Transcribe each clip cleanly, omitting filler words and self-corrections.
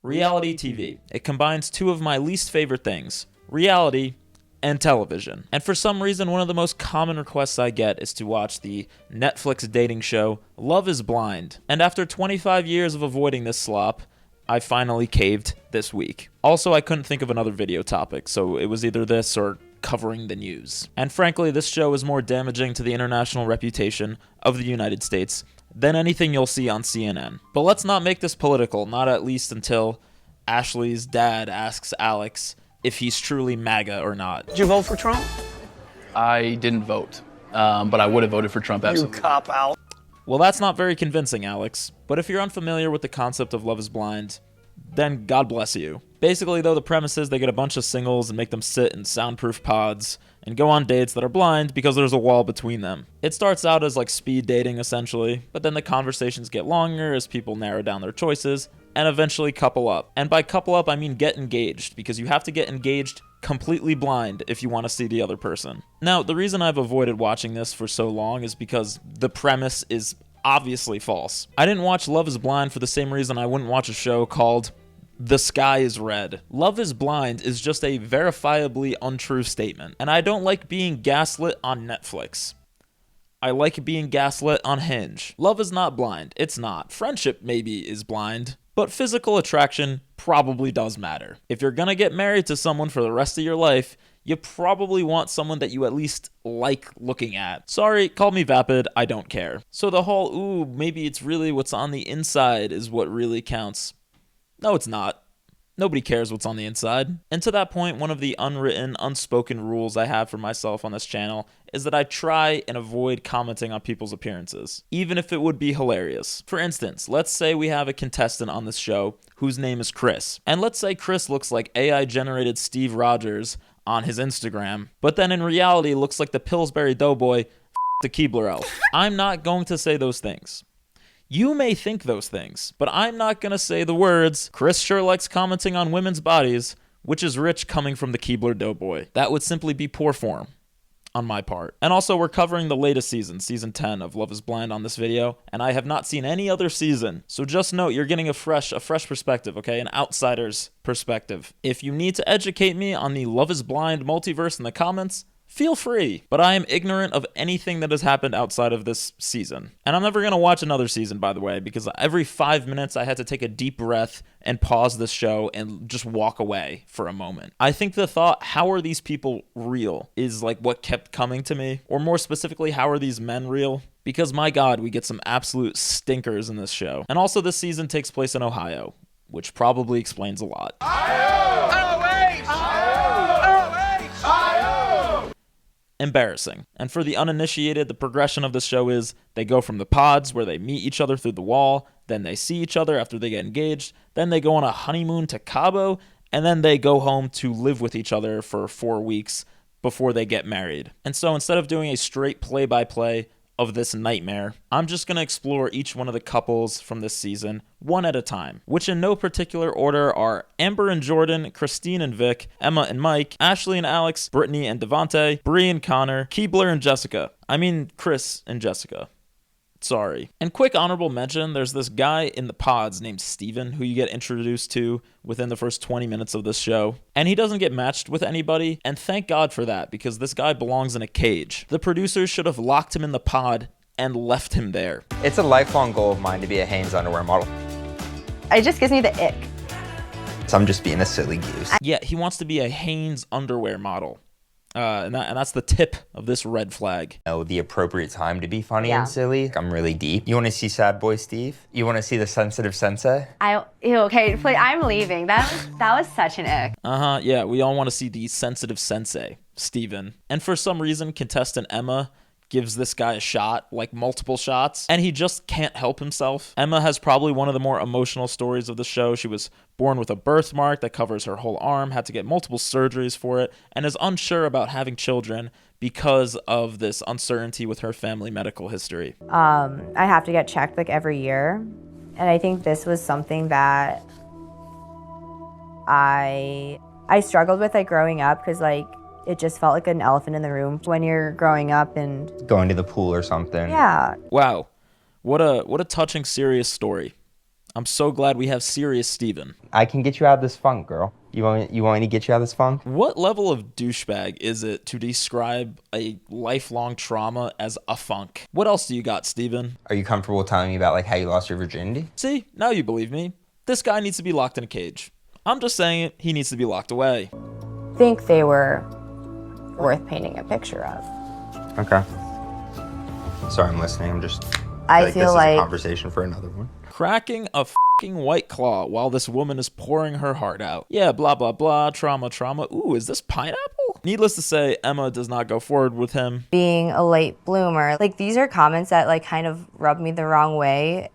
reality TV. It combines two of my least favorite things, reality and television. And for some reason, one of the most common requests I get is to watch the Netflix dating show Love is Blind. And after 25 years of avoiding this slop, I finally caved this week. Also, I couldn't think of another video topic, so it was either this or covering the news. And frankly, this show is more damaging to the international reputation of the United States than anything you'll see on CNN. But let's not make this political, not at least until Ashley's dad asks Alex if he's truly MAGA or not. Did you vote for Trump? I didn't vote, but I would have voted for Trump, absolutely. You cop out. Well, that's not very convincing, Alex. But if you're unfamiliar with the concept of Love is Blind, then God bless you. Basically, though, the premise is they get a bunch of singles and make them sit in soundproof pods and go on dates that are blind because there's a wall between them. It starts out as like speed dating, essentially, but then the conversations get longer as people narrow down their choices and eventually couple up. And by couple up, I mean get engaged, because you have to get engaged completely blind if you want to see the other person. Now, the reason I've avoided watching this for so long is because the premise is obviously false. I didn't watch Love is Blind for the same reason I wouldn't watch a show called The Sky is Red. Love is Blind is just a verifiably untrue statement, and I don't like being gaslit on Netflix. I like being gaslit on Hinge. Love is not blind. It's not. Friendship maybe is blind, but physical attraction probably does matter. If you're gonna get married to someone for the rest of your life, you probably want someone that you at least like looking at. Sorry, call me vapid, I don't care. So the whole, ooh, maybe it's really what's on the inside is what really counts. No, it's not. Nobody cares what's on the inside. And to that point, one of the unwritten, unspoken rules I have for myself on this channel is that I try and avoid commenting on people's appearances, even if it would be hilarious. For instance, let's say we have a contestant on this show whose name is Chris. And let's say Chris looks like AI-generated Steve Rogers on his Instagram, but then in reality looks like the Pillsbury Doughboy the Keebler Elf. I'm not going to say those things. You may think those things, but I'm not going to say the words, Chris sure likes commenting on women's bodies, which is rich coming from the Keebler Doughboy. That would simply be poor form on my part. And also, we're covering the latest season, season 10 of Love is Blind on this video, and I have not seen any other season. So just note, you're getting a fresh perspective, okay? An outsider's perspective. If you need to educate me on the Love is Blind multiverse in the comments, feel free, but I am ignorant of anything that has happened outside of this season. And I'm never going to watch another season, by the way, because every 5 minutes I had to take a deep breath and pause this show and just walk away for a moment. I think the thought, how are these people real, is like what kept coming to me. Or more specifically, how are these men real? Because my God, we get some absolute stinkers in this show. And also this season takes place in Ohio, which probably explains a lot. Embarrassing. And for the uninitiated, the progression of this show is they go from the pods where they meet each other through the wall, then they see each other after they get engaged, then they go on a honeymoon to Cabo, and then they go home to live with each other for 4 weeks before they get married. And so instead of doing a straight play-by-play of this nightmare, I'm just going to explore each one of the couples from this season one at a time, which in no particular order are Amber and Jordan, Christine and Vic, Emma and Mike, Ashley and Alex, Brittany and Devonta, Bree and Connor, Keebler and Jessica. I mean Chris and Jessica. Sorry. And quick honorable mention, there's this guy in the pods named Steven who you get introduced to within the first 20 minutes of this show. And he doesn't get matched with anybody, and thank God for that, because this guy belongs in a cage. The producers should have locked him in the pod and left him there. It's a lifelong goal of mine to be a Hanes underwear model. It just gives me the ick. So I'm just being a silly goose. Yeah, he wants to be a Hanes underwear model. And that's the tip of this red flag. Know the appropriate time to be funny and silly. I'm really deep. You want to see Sad Boy Steve? You want to see the sensitive sensei? Okay, I'm leaving. That was such an ick. Yeah, we all want to see the sensitive sensei, Steven. And for some reason, contestant Emma gives this guy a shot, like multiple shots, and he just can't help himself. Emma has probably one of the more emotional stories of the show. She was born with a birthmark that covers her whole arm, had to get multiple surgeries for it, and is unsure about having children because of this uncertainty with her family medical history. I have to get checked like every year, and I think this was something that I struggled with like growing up, because like it just felt like an elephant in the room when you're growing up and going to the pool or something. Yeah. Wow. What a touching, serious story. I'm so glad we have serious Steven. I can get you out of this funk, girl. You want me to get you out of this funk? What level of douchebag is it to describe a lifelong trauma as a funk? What else do you got, Steven? Are you comfortable telling me about like how you lost your virginity? See, now you believe me. This guy needs to be locked in a cage. I'm just saying it, he needs to be locked away. Think they were worth painting a picture of. Okay. Sorry, I'm listening. I'm just. I feel this like is a conversation for another one. Cracking a fucking White Claw while this woman is pouring her heart out. Yeah, blah, blah, blah, trauma. Ooh, is this pineapple? Needless to say, Emma does not go forward with him. being a late bloomer, like these are comments that like kind of rub me the wrong way.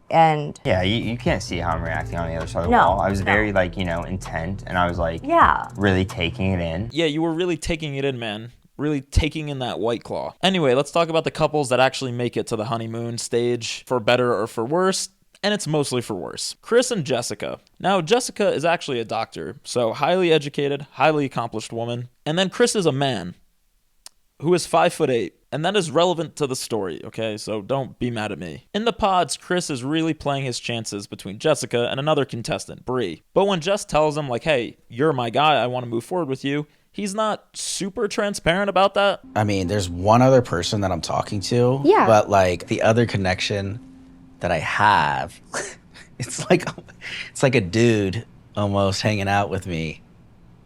And Yeah, you can't see how I'm reacting on the other side of the No, wall. I was no. very like, intent, and I was like, yeah, really taking it in. Yeah, you were really taking it in, man. Really taking in that White Claw. Anyway, let's talk about the couples that actually make it to the honeymoon stage, for better or for worse. And it's mostly for worse. Chris and Jessica. Now, Jessica is actually a doctor, so highly educated, highly accomplished woman. And then Chris is a man who is 5'8", and that is relevant to the story, okay? So don't be mad at me. In the pods, Chris is really playing his chances between Jessica and another contestant, Bree. But when Jess tells him, like, hey, you're my guy, I want to move forward with you, he's not super transparent about that. I mean, there's one other person that I'm talking to. Yeah. But like the other connection that I have, it's like a dude almost hanging out with me.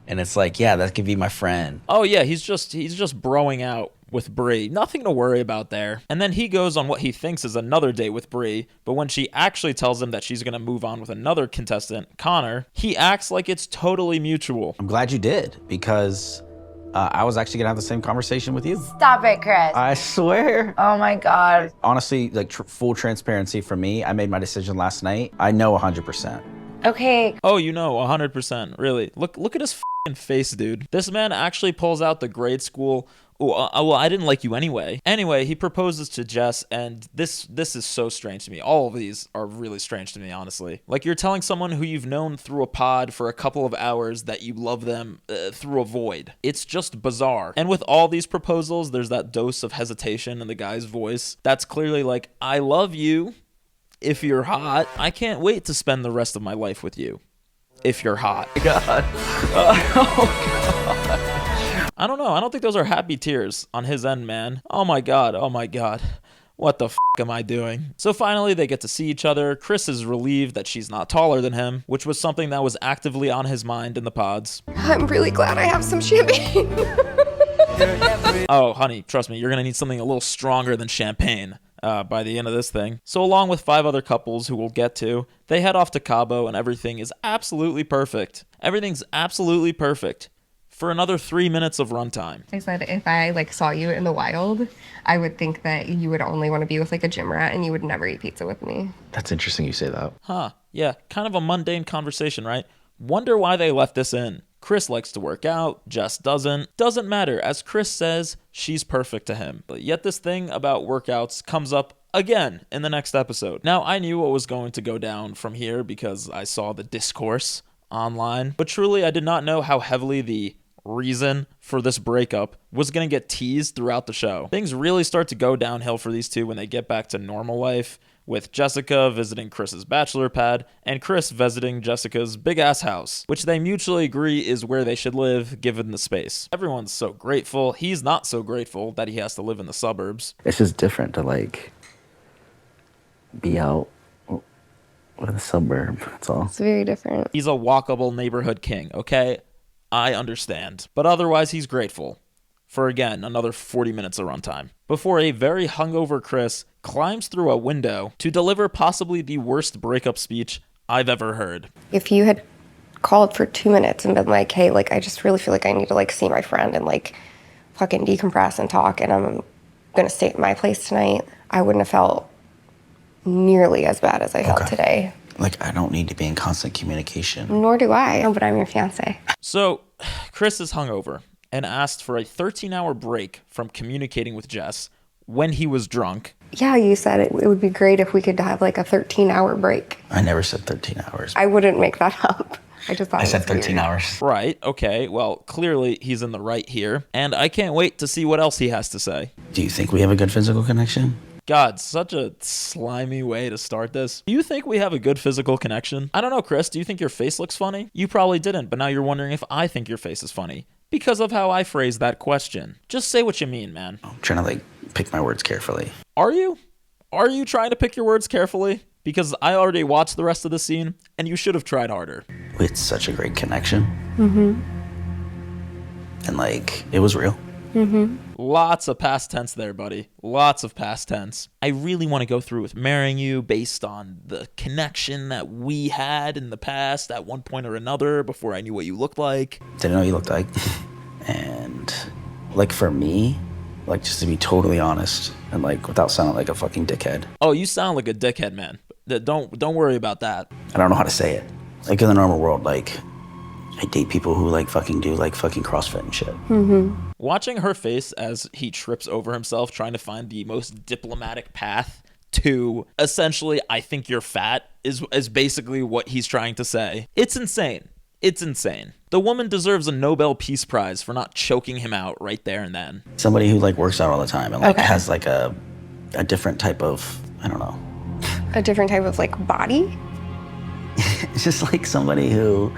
And it's like, yeah, that could be my friend. Oh yeah, he's just broing out with Bree. Nothing to worry about there. And then he goes on what he thinks is another date with Bree, but when she actually tells him that she's gonna move on with another contestant, Connor, he acts like it's totally mutual. I'm glad you did, because I was actually gonna have the same conversation with you. stop it, Chris. I swear. Oh my God. Honestly, like full transparency for me, I made my decision last night. I know 100%. Okay. Oh, 100%, really. Look at his f***ing face, dude. This man actually pulls out the grade school, well, I didn't like you anyway. Anyway, he proposes to Jess, and this is so strange to me. All of these are really strange to me, honestly. Like, you're telling someone who you've known through a pod for a couple of hours that you love them through a void. It's just bizarre. And with all these proposals, there's that dose of hesitation in the guy's voice. That's clearly like, I love you. If you're hot, I can't wait to spend the rest of my life with you. If you're hot. God. I don't know. I don't think those are happy tears on his end, man. Oh my God. What the f*** am I doing? So finally, they get to see each other. Chris is relieved that she's not taller than him, which was something that was actively on his mind in the pods. I'm really glad I have some champagne. Oh, honey, trust me, you're going to need something a little stronger than champagne by the end of this thing. So along with 5 other couples who we'll get to, they head off to Cabo and everything is absolutely perfect. Everything's absolutely perfect for another 3 minutes of runtime. I said if I saw you in the wild, I would think that you would only want to be with a gym rat and you would never eat pizza with me. That's interesting you say that. Huh, yeah, kind of a mundane conversation, right? Wonder why they left this in. Chris likes to work out, Jess doesn't. Doesn't matter, as Chris says, she's perfect to him. But yet this thing about workouts comes up again in the next episode. Now, I knew what was going to go down from here because I saw the discourse online, but truly I did not know how heavily the reason for this breakup was going to get teased throughout the show. Things really start to go downhill for these two when they get back to normal life, with Jessica visiting Chris's bachelor pad and Chris visiting Jessica's big-ass house, which they mutually agree is where they should live given the space. Everyone's so grateful. He's not so grateful that he has to live in the suburbs. It's just different to be out with a suburb, that's all. It's very different. He's a walkable neighborhood king, okay? I understand. But otherwise, he's grateful for, again, another 40 minutes of runtime, before a very hungover Chris climbs through a window to deliver possibly the worst breakup speech I've ever heard. If you had called for 2 minutes and been like, hey, I just really feel like I need to see my friend and fucking decompress and talk, and I'm gonna stay at my place tonight, I wouldn't have felt nearly as bad as I felt today. I don't need to be in constant communication. Nor do I. No, but I'm your fiance. So, Chris is hungover and asked for a 13-hour break from communicating with Jess when he was drunk. Yeah, you said it would be great if we could have a 13-hour break. I never said 13 hours. I wouldn't make that up. I just thought I said it was 13 weird. hours. Right, okay, well, clearly he's in the right here, and I can't wait to see what else he has to say. Do you think we have a good physical connection? God, such a slimy way to start this. Do you think we have a good physical connection? I don't know, Chris. Do you think your face looks funny? You probably didn't, but now you're wondering if I think your face is funny because of how I phrased that question. Just say what you mean, man. I'm trying to like pick my words carefully. Are you? Are you trying to pick your words carefully? Because I already watched the rest of the scene, and you should have tried harder. It's such a great connection. And like, it was real. Lots of past tense there, buddy. Lots of past tense. I really want to go through with marrying you based on the connection that we had in the past at one point or another before I knew what you looked like. Didn't know what you looked like. And like for me, like just to be totally honest and like without sounding like a fucking dickhead. Oh, you sound like a dickhead, man. Don't worry about that. I don't know how to say it. Like in the normal world, like I date people who like fucking do like fucking CrossFit and shit. Watching her face as he trips over himself trying to find the most diplomatic path to essentially, I think you're fat, is basically what he's trying to say. It's insane. It's insane. The woman deserves a Nobel Peace Prize for not choking him out right there and then. Somebody who like works out all the time and like has like a different type of, I don't know. A different type of like body? It's just like somebody who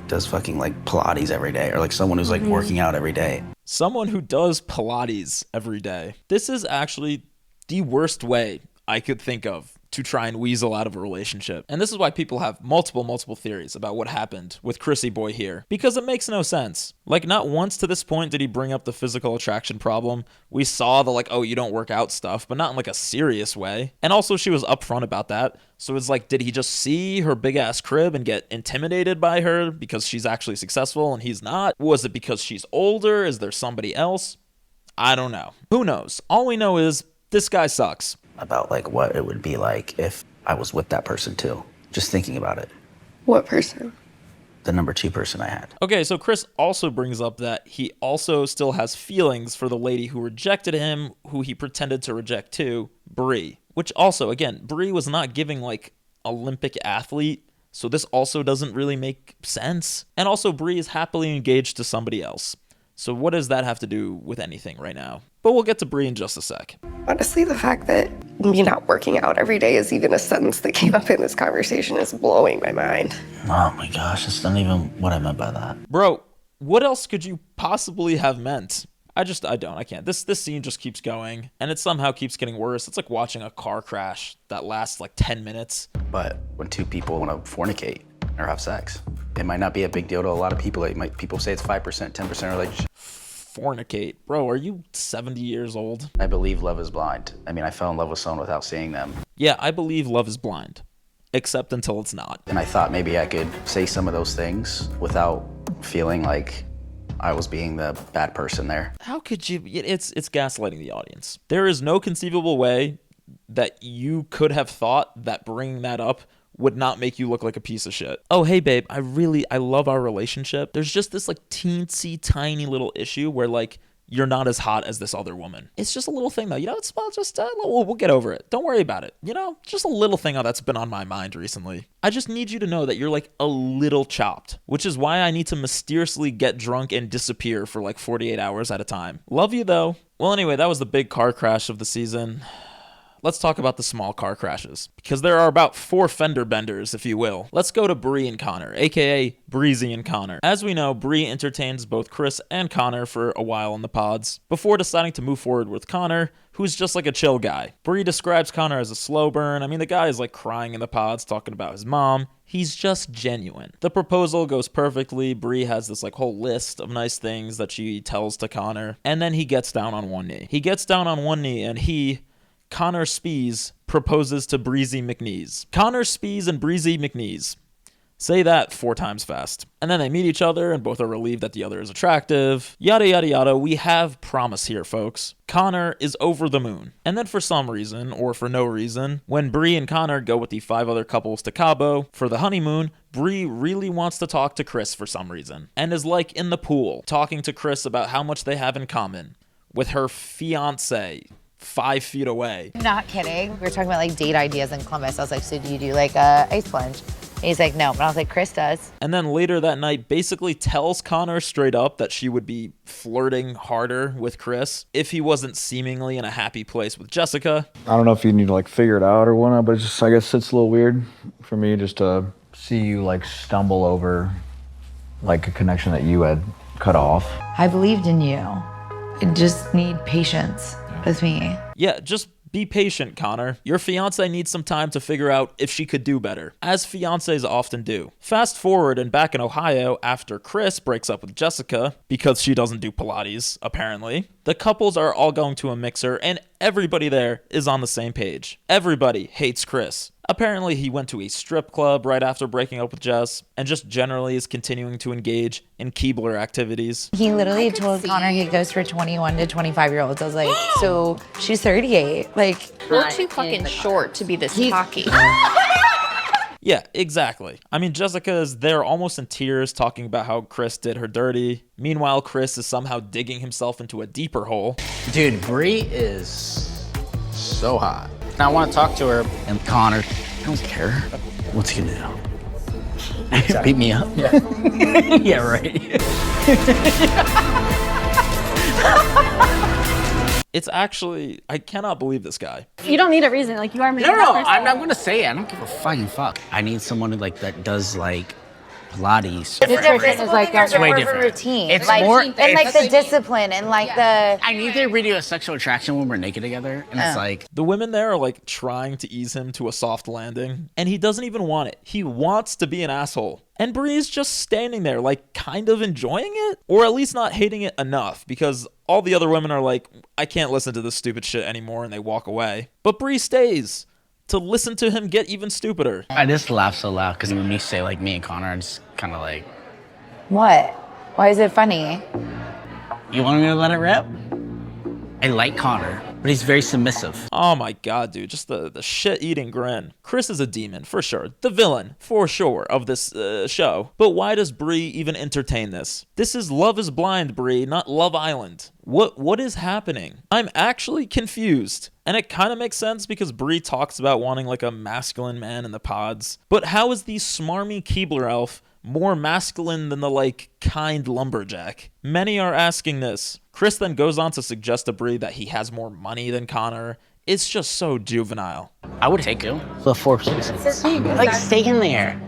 does fucking like Pilates every day or like someone who's like working out every day. Someone who does Pilates every day. This is actually the worst way I could think of to try and weasel out of a relationship. And this is why people have multiple theories about what happened with Chrissy boy here. Because it makes no sense. Like, not once to this point did he bring up the physical attraction problem. We saw the like, oh, you don't work out stuff, but not in like a serious way. And also she was upfront about that. So it's like, did he just see her big ass crib and get intimidated by her because she's actually successful and he's not? Was it because she's older? Is there somebody else? I don't know. Who knows? All we know is this guy sucks. About like what it would be like if I was with that person too. Just thinking about it. What person? The number 2 person I had. Okay, so Chris also brings up that he also still has feelings for the lady who rejected him, who he pretended to reject too, Bree. Which also, again, Bree was not giving like Olympic athlete, so this also doesn't really make sense. And also Bree is happily engaged to somebody else. So what does that have to do with anything right now? But we'll get to Bree in just a sec. Honestly, the fact that me not working out every day is even a sentence that came up in this conversation is blowing my mind. Oh my gosh, that's not even what I meant by that. Bro, what else could you possibly have meant? I can't. This scene just keeps going, and it somehow keeps getting worse. It's like watching a car crash that lasts like 10 minutes. But when 2 people want to fornicate or have sex, it might not be a big deal to a lot of people. People say it's 5%, 10% relationship. Fornicate. Bro, are you 70 years old? I believe love is blind. I mean, I fell in love with someone without seeing them. Yeah, I believe love is blind. Except until it's not. And I thought maybe I could say some of those things without feeling like I was being the bad person there. How could you? It's gaslighting the audience. There is no conceivable way that you could have thought that bringing that up would not make you look like a piece of shit. Oh, hey, babe, I love our relationship. There's just this like teensy tiny little issue where like you're not as hot as this other woman. It's just a little thing though. You know, it's just we'll get over it. Don't worry about it. You know, just a little thing that's been on my mind recently. I just need you to know that you're like a little chopped, which is why I need to mysteriously get drunk and disappear for like 48 hours at a time. Love you though. Well, anyway, that was the big car crash of the season. Let's talk about the small car crashes, because there are about 4 fender benders, if you will. Let's go to Bree and Connor, aka Breezy and Connor. As we know, Bree entertains both Chris and Connor for a while in the pods, before deciding to move forward with Connor, who's just like a chill guy. Bree describes Connor as a slow burn. I mean, the guy is like crying in the pods, talking about his mom. He's just genuine. The proposal goes perfectly. Bree has this like whole list of nice things that she tells to Connor, and then he gets down on one knee. And Connor Spees proposes to Breezy McNees. Connor Spees and Breezy McNees. Say that 4 times fast. And then they meet each other and both are relieved that the other is attractive. Yada, yada, yada. We have promise here, folks. Connor is over the moon. And then for some reason, or for no reason, when Bree and Connor go with the 5 other couples to Cabo for the honeymoon, Bree really wants to talk to Chris for some reason. And is like in the pool, talking to Chris about how much they have in common with her fiance 5 feet away. Not kidding. We were talking about like date ideas in Columbus. I was like, so do you do like a ice plunge? He's like, no, but I was like, Chris does. And then later that night basically tells Connor straight up that she would be flirting harder with Chris if he wasn't seemingly in a happy place with Jessica. I don't know if you need to like figure it out or whatnot, but I guess it's a little weird for me just to see you like stumble over like a connection that you had cut off. I believed in you. I just need patience with me. Yeah, just be patient, Connor. Your fiance needs some time to figure out if she could do better, as fiancés often do. Fast forward and back in Ohio, after Chris breaks up with Jessica, because she doesn't do Pilates, apparently, the couples are all going to a mixer and everybody there is on the same page. Everybody hates Chris. Apparently he went to a strip club right after breaking up with Jess and just generally is continuing to engage in Keebler activities. He literally told Connor he goes for 21 to 25-year-olds. I was like, so she's 38. Like, We're too fucking short to be this cocky. Yeah, exactly. I mean, Jessica is there almost in tears talking about how Chris did her dirty. Meanwhile, Chris is somehow digging himself into a deeper hole. Dude, Bree is so hot. I want to talk to her. And Connor, I don't care. What's he gonna do? Beat me up? Yeah. Yeah, right. It's actually, I cannot believe this guy. You don't need a reason. Like, you are married. No, I'm not gonna say it. I don't give a fucking fuck. I need someone who, like that does like Pilates. nutrition is like It's way more of a different. routine. It's like, more- and like it's- the discipline and like the. I need to read you a sexual attraction when we're naked together, and it's like The women there are like trying to ease him to a soft landing, and he doesn't even want it. He wants to be an asshole. And Bree's just standing there, like, kind of enjoying it, or at least not hating it enough, because all the other women are like, I can't listen to this stupid shit anymore, and they walk away. But Bree stays to listen to him get even stupider. I just laugh so loud because when you say like me and Connor, I'm just kind of like, What? Why is it funny? you want me to let it rip? I like Connor, but he's very submissive. Oh my god, dude, just the shit-eating grin. Chris is a demon, for sure. The villain, for sure, of this show. But why does Bree even entertain this? This is Love is Blind, Bree, not Love Island. What is happening? I'm actually confused. And it kind of makes sense because Bree talks about wanting like a masculine man in the pods. But how is the smarmy Keebler elf more masculine than the, like, kind lumberjack? Many are asking this. Chris then goes on to suggest to Bree that he has more money than Connor. It's just so juvenile. I would take you the Four Seasons. Like, stay in there.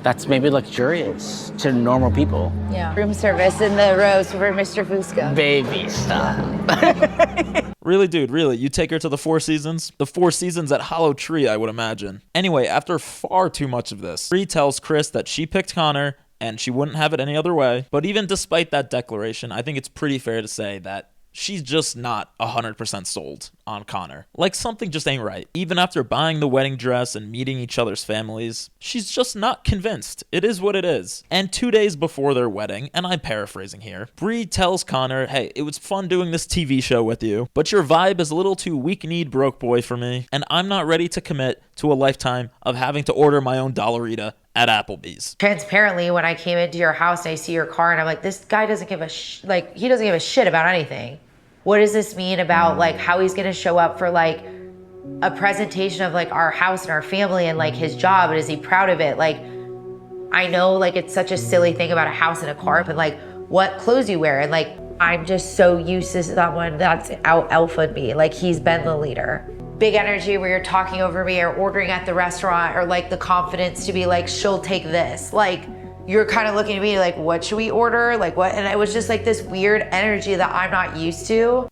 That's maybe luxurious to normal people. Yeah. Room service in the rose for Mr. Fusco. Baby, stop. Really, dude, really? You take her to the Four Seasons? The Four Seasons at Hollow Tree, I would imagine. Anyway, after far too much of this, Bree tells Chris that she picked Connor and she wouldn't have it any other way. But even despite that declaration, I think it's pretty fair to say that she's just not 100% sold on Connor. Like, something just ain't right. Even after buying the wedding dress and meeting each other's families, she's just not convinced. It is what it is. And 2 days before their wedding, and I'm paraphrasing here, Bree tells Connor, hey, it was fun doing this TV show with you, but your vibe is a little too weak-kneed broke boy for me, and I'm not ready to commit to a lifetime of having to order my own Dollarita at Applebee's. Transparently, when I came into your house and I see your car and I'm like, this guy doesn't give a he doesn't give a shit about anything. What does this mean about like how he's gonna show up for like a presentation of like our house and our family and like his job, and is he proud of it? Like, I know like it's such a silly thing about a house and a car, but like what clothes you wear, and like I'm just so used to someone that's out alpha me. Like, he's been the leader. Big energy where you're talking over me or ordering at the restaurant, or like the confidence to be like, she'll take this. Like, you're kind of looking at me like, what should we order? Like, what? And it was just like this weird energy that I'm not used to.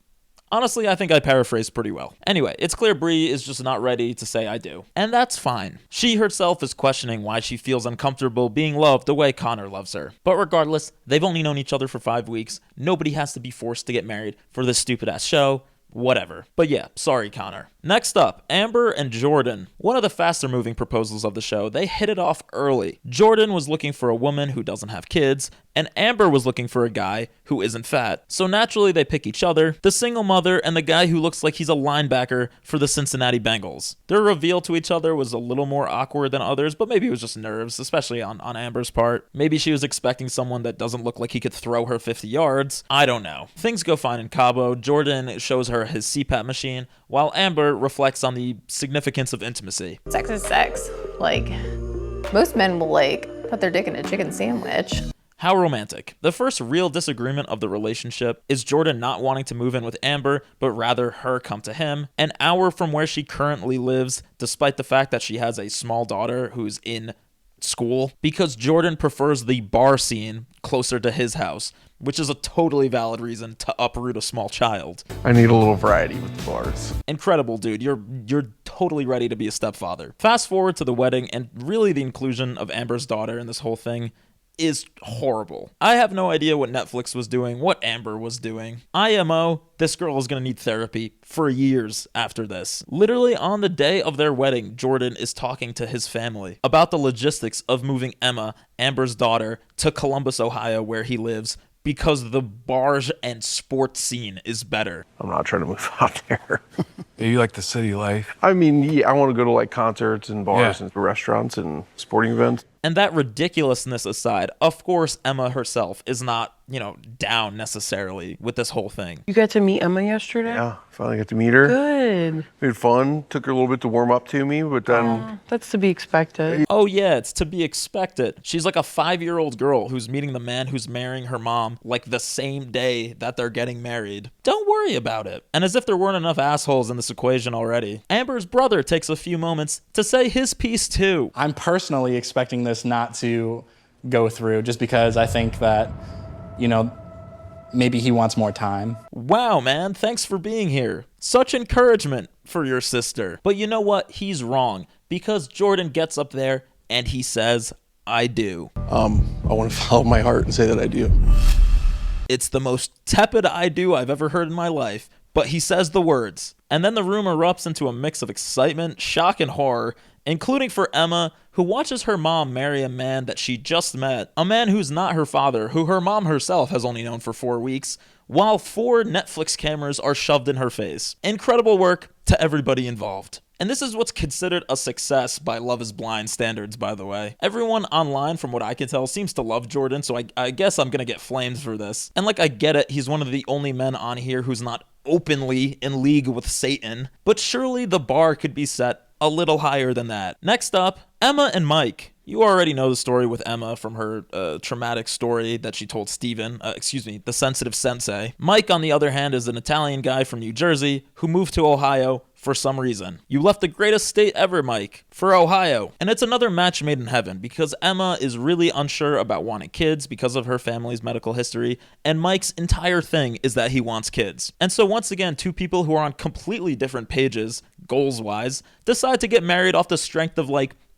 Honestly, I think I paraphrased pretty well. Anyway, it's clear Bree is just not ready to say I do. And that's fine. She herself is questioning why she feels uncomfortable being loved the way Connor loves her. But regardless, they've only known each other for 5 weeks. Nobody has to be forced to get married for this stupid-ass show. Whatever. But yeah, sorry, Connor. Next up, Amber and Jordan. One of the faster moving proposals of the show. They hit it off early. Jordan was looking for a woman who doesn't have kids, and Amber was looking for a guy who isn't fat. So naturally they pick each other, the single mother and the guy who looks like he's a linebacker for the Cincinnati Bengals. Their reveal to each other was a little more awkward than others, but maybe it was just nerves, especially on Amber's part. Maybe she was expecting someone that doesn't look like he could throw her 50 yards. I don't know. Things go fine in Cabo. Jordan shows her his CPAP machine, while Amber reflects on the significance of intimacy. Sex is sex. Like, Most men will like put their dick in a chicken sandwich. How romantic. The first real disagreement of the relationship is Jordan not wanting to move in with Amber, but rather her come to him, an hour from where she currently lives, despite the fact that she has a small daughter who's in school, because Jordan prefers the bar scene closer to his house, which is a totally valid reason to uproot a small child. I need a little variety with the bars. Incredible, dude. You're totally ready to be a stepfather. Fast forward to the wedding, and really the inclusion of Amber's daughter in this whole thing is horrible. I have no idea what Netflix was doing, what Amber was doing. IMO, this girl is going to need therapy for years after this. Literally on the day of their wedding, Jordan is talking to his family about the logistics of moving Emma, Amber's daughter, to Columbus, Ohio, where he lives, because the bars and sports scene is better. I'm not trying to move out there. You like the city life? I mean, yeah, I want to go to like concerts and bars and restaurants and sporting events. And that ridiculousness aside, of course, Emma herself is not, down necessarily with this whole thing. You got to meet Emma yesterday? Yeah, finally got to meet her. Good. We had fun. Took her a little bit to warm up to me, but then... That's to be expected. Oh yeah, it's to be expected. She's like a 5-year-old girl who's meeting the man who's marrying her mom like the same day that they're getting married. Don't worry about it. And as if there weren't enough assholes in this equation already, Amber's brother takes a few moments to say his piece too. I'm personally expecting this not to go through just because I think that, maybe he wants more time. Wow, man, thanks for being here. Such encouragement for your sister. But you know what? He's wrong, because Jordan gets up there and he says, I do. I want to follow my heart and say that I do. It's the most tepid I do I've ever heard in my life, but he says the words. And then the room erupts into a mix of excitement, shock, and horror, including for Emma, who watches her mom marry a man that she just met, a man who's not her father, who her mom herself has only known for 4 weeks, while 4 Netflix cameras are shoved in her face. Incredible work to everybody involved. And this is what's considered a success by Love is Blind standards, by the way. Everyone online, from what I can tell, seems to love Jordan, so I guess I'm gonna get flames for this. And I get it, he's one of the only men on here who's not openly in league with Satan, but surely the bar could be set a little higher than that. Next up, Emma and Mike. You already know the story with Emma from her traumatic story that she told Steven, the sensitive sensei. Mike, on the other hand, is an Italian guy from New Jersey who moved to Ohio for some reason. You left the greatest state ever, Mike, for Ohio. And it's another match made in heaven, because Emma is really unsure about wanting kids because of her family's medical history, and Mike's entire thing is that he wants kids. And so once again, 2 people who are on completely different pages, goals-wise, decide to get married off the strength of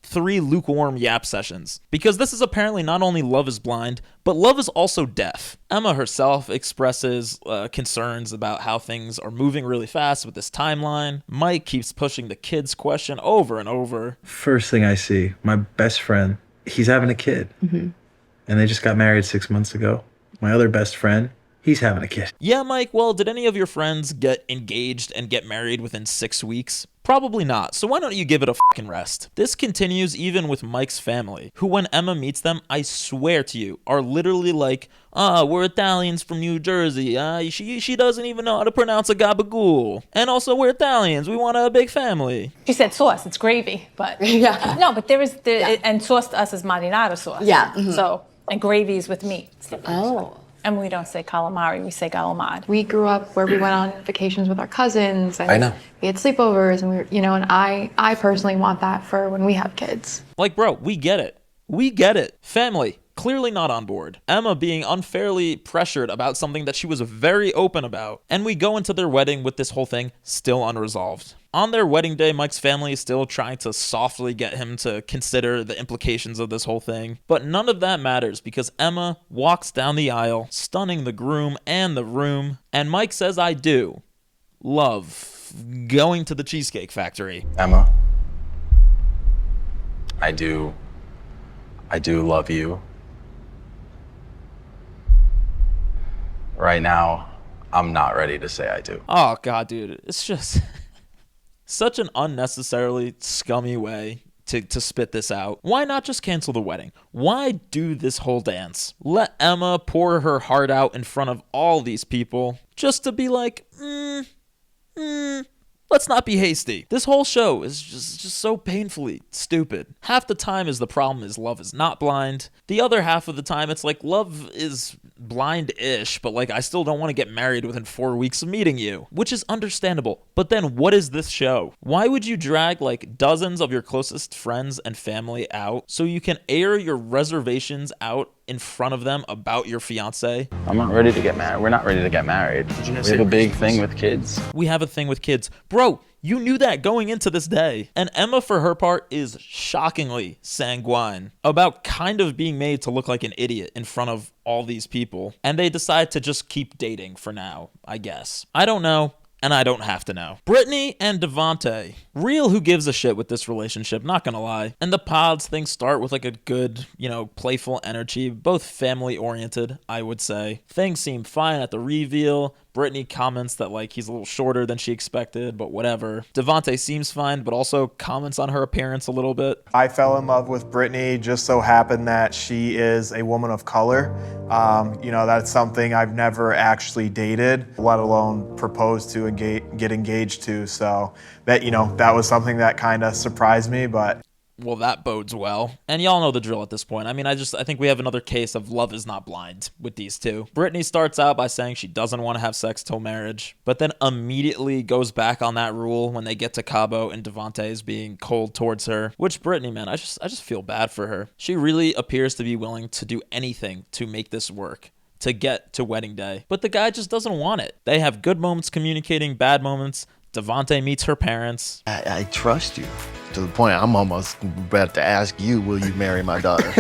3 lukewarm yap sessions. Because this is apparently not only Love is Blind, but love is also deaf. Emma herself expresses concerns about how things are moving really fast with this timeline. Mike keeps pushing the kids question over and over. First thing I see, my best friend, he's having a kid. Mm-hmm. And they just got married 6 months ago. My other best friend, he's having a kid. Yeah, Mike, well, did any of your friends get engaged and get married within 6 weeks? Probably not, so why don't you give it a fucking rest? This continues even with Mike's family, who when Emma meets them, I swear to you, are literally like, we're Italians from New Jersey, she doesn't even know how to pronounce a gabagool. And also, we're Italians, we want a big family. She said sauce, it's gravy, but Yeah. no, but and sauce to us is marinara sauce. Yeah. Mhm. So, and gravy is with meat. Oh. And we don't say calamari, we say galamad. We grew up where we went on vacations with our cousins and I know. we had sleepovers and and I personally want that for when we have kids. Bro, we get it. We get it. Family, clearly not on board. Emma being unfairly pressured about something that she was very open about. And we go into their wedding with this whole thing still unresolved. On their wedding day, Mike's family is still trying to softly get him to consider the implications of this whole thing. But none of that matters because Emma walks down the aisle, stunning the groom and the room. And Mike says, I do love going to the Cheesecake Factory. Emma, I do love you. Right now, I'm not ready to say I do. Oh, God, dude. It's just such an unnecessarily scummy way to spit this out. Why not just cancel the wedding? Why do this whole dance? Let Emma pour her heart out in front of all these people just to be like, let's not be hasty. This whole show is just so painfully stupid. Half the time is the problem is love is not blind. The other half of the time it's like love is blind-ish, but like I still don't want to get married within 4 weeks of meeting you, which is understandable. But then what is this show? Why would you drag like dozens of your closest friends and family out so you can air your reservations out in front of them about your fiance? I'm not ready to get married. We're not ready to get married. We have a big thing with kids. We have a thing with kids. Bro, you knew that going into this day. And Emma, for her part, is shockingly sanguine about kind of being made to look like an idiot in front of all these people. And they decide to just keep dating for now, I guess. I don't know. And I don't have to know. Brittany and Devonta. Real who gives a shit with this relationship, not gonna lie. And the pods things start with like a good, playful energy. Both family oriented, I would say. Things seem fine at the reveal. Brittany comments that like he's a little shorter than she expected, but whatever. Devonta seems fine, but also comments on her appearance a little bit. I fell in love with Brittany, just so happened that she is a woman of color. That's something I've never actually dated, let alone proposed to get engaged to. So that was something that kind of surprised me, but well, that bodes well. And y'all know the drill at this point. I mean, I think we have another case of love is not blind with these two. Brittany starts out by saying she doesn't want to have sex till marriage, but then immediately goes back on that rule when they get to Cabo and Devonta is being cold towards her. Which Brittany, man, I just feel bad for her. She really appears to be willing to do anything to make this work, to get to wedding day. But the guy just doesn't want it. They have good moments communicating, bad moments. Devonta meets her parents. I trust you to the point I'm almost about to ask you, will you marry my daughter?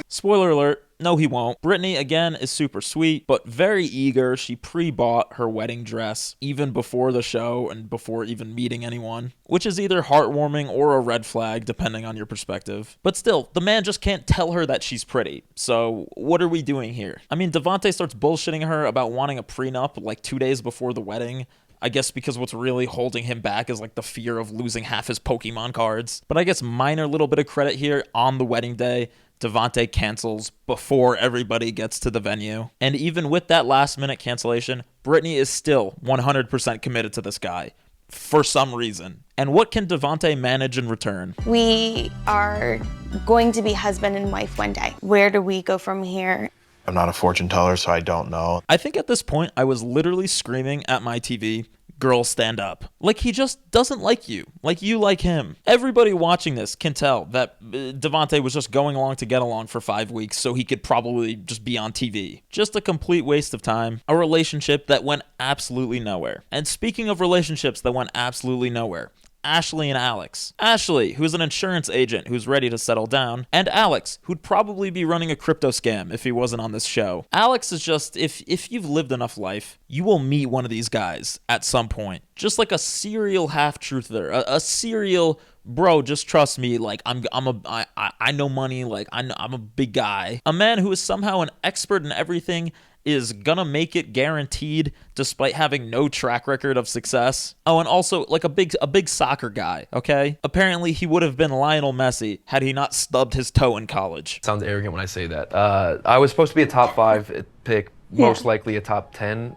Spoiler alert, no he won't. Brittany, again, is super sweet, but very eager. She pre-bought her wedding dress even before the show and before even meeting anyone, which is either heartwarming or a red flag, depending on your perspective. But still, the man just can't tell her that she's pretty. So what are we doing here? I mean, Devonta starts bullshitting her about wanting a prenup like 2 days before the wedding. I guess because what's really holding him back is like the fear of losing half his Pokemon cards. But I guess minor little bit of credit here on the wedding day. Devonta cancels before everybody gets to the venue. And even with that last minute cancellation, Brittany is still 100% committed to this guy for some reason. And what can Devonta manage in return? We are going to be husband and wife one day. Where do we go from here? I'm not a fortune teller, so I don't know. I think at this point, I was literally screaming at my TV, girl, stand up. Like he just doesn't like you like him. Everybody watching this can tell that Devonta was just going along to get along for 5 weeks so he could probably just be on TV. Just a complete waste of time. A relationship that went absolutely nowhere. And speaking of relationships that went absolutely nowhere, Ashley and Alex. Ashley, who's an insurance agent who's ready to settle down, and Alex, who'd probably be running a crypto scam if he wasn't on this show. Alex is just, if you've lived enough life, you will meet one of these guys at some point. Just like a serial half-truther, a serial, bro, just trust me, like I know money, like I'm a big guy. A man who is somehow an expert in everything is gonna make it guaranteed despite having no track record of success. Oh, and also like a big soccer guy, okay? Apparently he would have been Lionel Messi had he not stubbed his toe in college. Sounds arrogant when I say that. I was supposed to be a top 5 pick, most likely a top 10.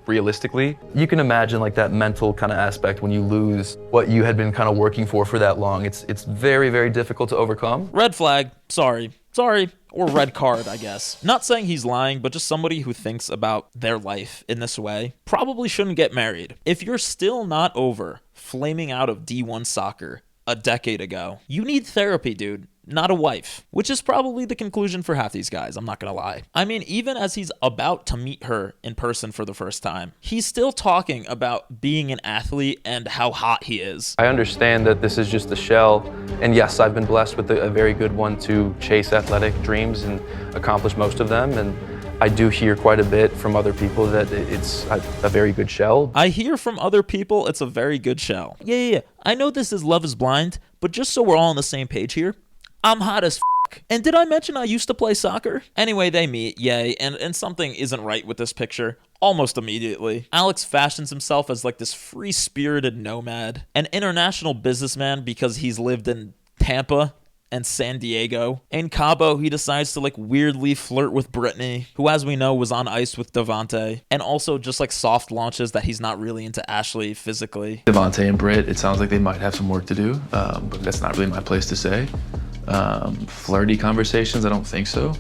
Realistically, you can imagine like that mental kind of aspect when you lose what you had been kind of working for that long. It's very, very difficult to overcome. Red flag, sorry, or red card, I guess. Not saying he's lying, but just somebody who thinks about their life in this way probably shouldn't get married. If you're still not over flaming out of D1 soccer a decade ago, you need therapy, dude. Not a wife, which is probably the conclusion for half these guys, I'm not gonna lie. I mean, even as he's about to meet her in person for the first time, he's still talking about being an athlete and how hot he is. I understand that this is just a shell, and yes, I've been blessed with a very good one to chase athletic dreams and accomplish most of them, and I do hear quite a bit from other people that it's a very good shell. I hear from other people it's a very good shell. Yeah. I know this is Love is Blind, but just so we're all on the same page here, I'm hot as f***. And did I mention I used to play soccer? Anyway, they meet, yay, and something isn't right with this picture almost immediately. Alex fashions himself as like this free-spirited nomad, an international businessman because he's lived in Tampa and San Diego. In Cabo, he decides to like weirdly flirt with Brittany, who as we know was on ice with Devonta, and also just like soft launches that he's not really into Ashley physically. Devonta and Britt, it sounds like they might have some work to do, but that's not really my place to say. Flirty conversations, I don't think so.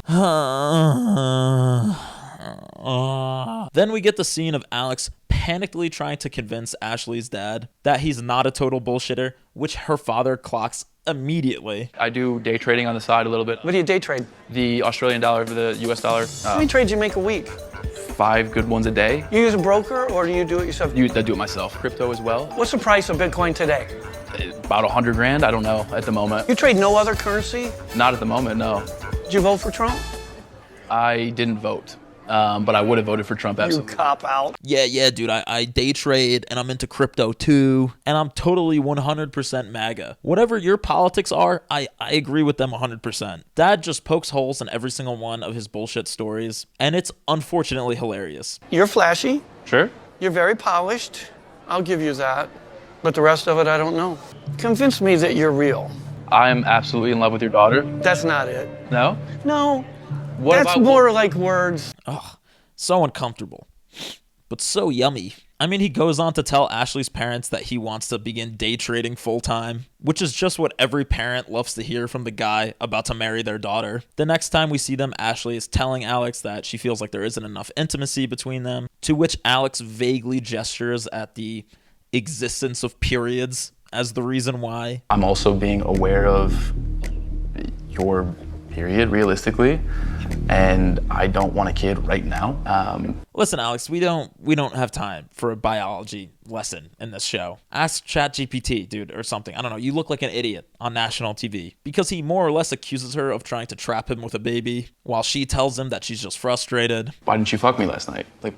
Then we get the scene of Alex panically trying to convince Ashley's dad that he's not a total bullshitter, which her father clocks immediately. I do day trading on the side a little bit. What do you day trade? The Australian dollar for the US dollar. How many trades you make a week? 5 good ones a day. You use a broker or do you do it yourself? I do it myself. Crypto as well. What's the price of Bitcoin today? About 100 grand, I don't know at the moment. You trade no other currency? Not at the moment, no. Did you vote for Trump? I didn't vote. But I would have voted for Trump, absolutely. You cop out. Yeah, dude, I day trade and I'm into crypto too, and I'm totally 100% MAGA. Whatever your politics are, I agree with them 100%. Dad just pokes holes in every single one of his bullshit stories, and it's unfortunately hilarious. You're flashy. Sure. You're very polished. I'll give you that. But the rest of it, I don't know. Convince me that you're real. I am absolutely in love with your daughter. That's not it. No? No. What That's about more like words. Ugh, so uncomfortable, but so yummy. I mean, he goes on to tell Ashley's parents that he wants to begin day trading full time, which is just what every parent loves to hear from the guy about to marry their daughter. The next time we see them, Ashley is telling Alex that she feels like there isn't enough intimacy between them, to which Alex vaguely gestures at the existence of periods as the reason why. I'm also being aware of your period, realistically, and I don't want a kid right now. Listen, Alex, we don't have time for a biology lesson in this show. Ask ChatGPT, dude, or something. I don't know. You look like an idiot on national TV because he more or less accuses her of trying to trap him with a baby while she tells him that she's just frustrated. Why didn't you fuck me last night? Like,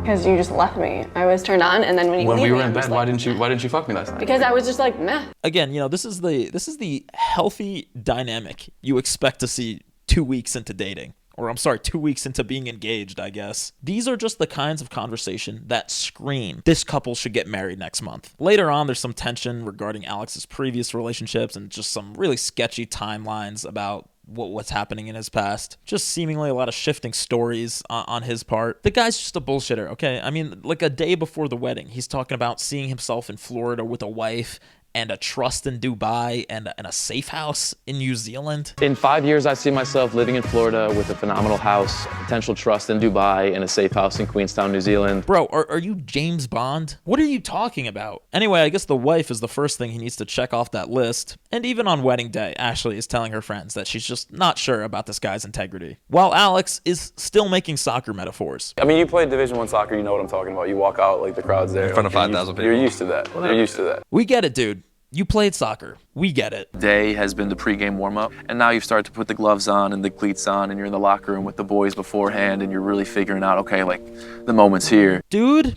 because you just left me. I was turned on, and then when we leave were me, in I'm bed, just why like, didn't you fuck me last night? Because I was just like, meh. Again, this is the healthy dynamic you expect to see 2 weeks into dating. Or I'm sorry, 2 weeks into being engaged, I guess. These are just the kinds of conversation that scream, this couple should get married next month. Later on, there's some tension regarding Alex's previous relationships and just some really sketchy timelines about what's happening in his past. Just seemingly a lot of shifting stories on his part. The guy's just a bullshitter, okay? I mean, like a day before the wedding, he's talking about seeing himself in Florida with a wife and a trust in Dubai and a safe house in New Zealand. In 5 years, I see myself living in Florida with a phenomenal house, potential trust in Dubai, and a safe house in Queenstown, New Zealand. Bro, are you James Bond? What are you talking about? Anyway, I guess the wife is the first thing he needs to check off that list. And even on wedding day, Ashley is telling her friends that she's just not sure about this guy's integrity, while Alex is still making soccer metaphors. I mean, you played Division I soccer, you know what I'm talking about. You walk out like the crowd's there. In front of 5,000 people. You're used to that. You're used to that. We get it, dude. You played soccer. We get it. Day has been the pregame warm-up, and now you've started to put the gloves on and the cleats on, and you're in the locker room with the boys beforehand, and you're really figuring out, okay, like, the moment's here. Dude,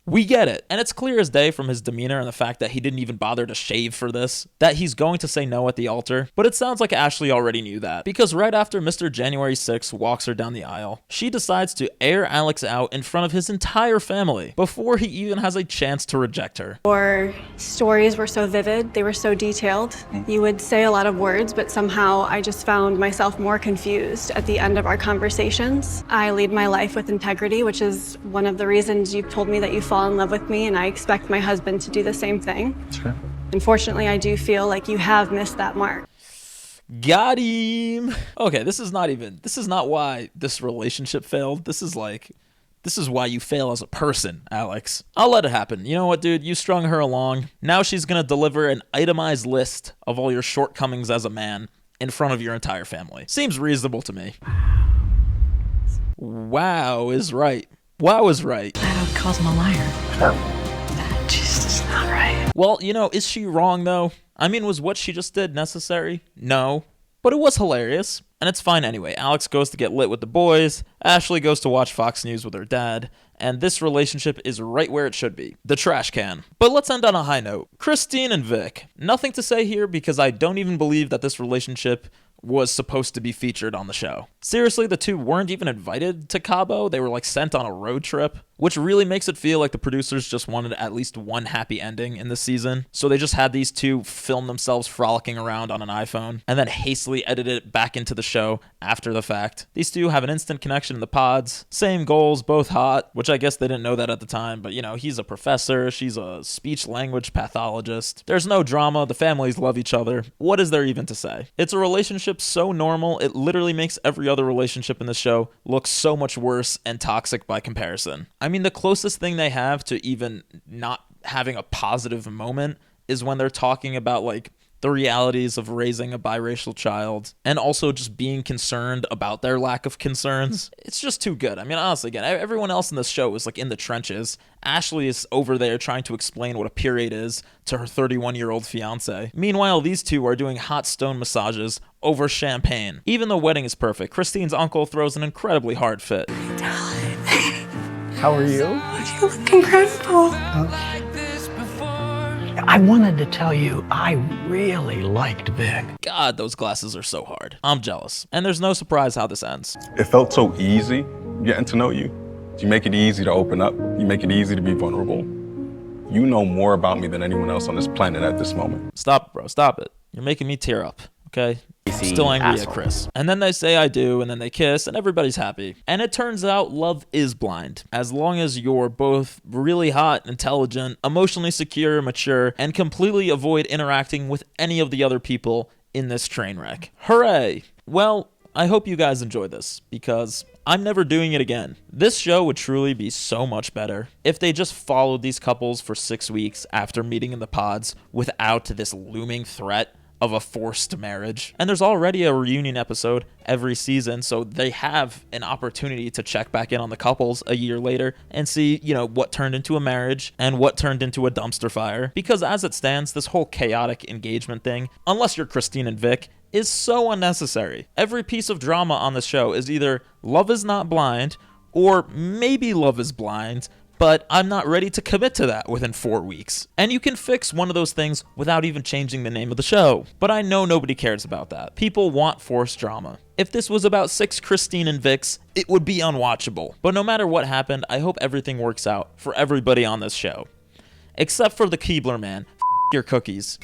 we get it. And it's clear as day from his demeanor and the fact that he didn't even bother to shave for this, that he's going to say no at the altar. But it sounds like Ashley already knew that, because right after Mr. January 6th walks her down the aisle, she decides to air Alex out in front of his entire family before he even has a chance to reject her. Your stories were so vivid, they were so detailed. You would say a lot of words, but somehow I just found myself more confused at the end of our conversations. I lead my life with integrity, which is one of the reasons you've told me that you fall in love with me, and I expect my husband to do the same thing. Sure. Unfortunately, I do feel like you have missed that mark. Got him. Okay, this is not why this relationship failed. This is why you fail as a person, Alex. I'll let it happen. You know what, dude? You strung her along. Now she's gonna deliver an itemized list of all your shortcomings as a man in front of your entire family. Seems reasonable to me. Wow is right. Wow is right. That would call him a liar. That just is not right. Well, is she wrong though? I mean, was what she just did necessary? No. But it was hilarious. And it's fine anyway. Alex goes to get lit with the boys. Ashley goes to watch Fox News with her dad. And this relationship is right where it should be. The trash can. But let's end on a high note. Christine and Vic. Nothing to say here because I don't even believe that this relationship was supposed to be featured on the show. Seriously, the two weren't even invited to Cabo. They were like sent on a road trip, which really makes it feel like the producers just wanted at least one happy ending in this season. So they just had these two film themselves frolicking around on an iPhone and then hastily edited it back into the show after the fact. These two have an instant connection in the pods, same goals, both hot, which I guess they didn't know that at the time, but you know, he's a professor, she's a speech language pathologist. There's no drama, the families love each other. What is there even to say? It's a relationship so normal, it literally makes every other relationship in the show look so much worse and toxic by comparison. I mean, the closest thing they have to even not having a positive moment is when they're talking about like the realities of raising a biracial child and also just being concerned about their lack of concerns. It's just too good. I mean, honestly, again, everyone else in this show is like in the trenches. Ashley is over there trying to explain what a period is to her 31-year-old fiance. Meanwhile, these two are doing hot stone massages over champagne. Even the wedding is perfect. Christine's uncle throws an incredibly hard fit. How are you? You look incredible. I wanted to tell you, I really liked Vic. God, those glasses are so hard. I'm jealous. And there's no surprise how this ends. It felt so easy getting to know you. You make it easy to open up. You make it easy to be vulnerable. You know more about me than anyone else on this planet at this moment. Stop, bro. Stop it. You're making me tear up, okay? I'm still angry at Chris. And then they say I do, and then they kiss, and everybody's happy. And it turns out love is blind. As long as you're both really hot, intelligent, emotionally secure, mature, and completely avoid interacting with any of the other people in this train wreck. Hooray! Well, I hope you guys enjoy this, because I'm never doing it again. This show would truly be so much better if they just followed these couples for 6 weeks after meeting in the pods without this looming threat of a forced marriage. And there's already a reunion episode every season, so they have an opportunity to check back in on the couples a year later and see, you know, what turned into a marriage and what turned into a dumpster fire. Because as it stands, this whole chaotic engagement thing, unless you're Christine and Vic, is so unnecessary. Every piece of drama on the show is either love is not blind or maybe love is blind, but I'm not ready to commit to that within 4 weeks. And you can fix one of those things without even changing the name of the show. But I know nobody cares about that. People want forced drama. If this was about 6 Christine and Vics, it would be unwatchable. But no matter what happened, I hope everything works out for everybody on this show. Except for the Keebler man. F your cookies.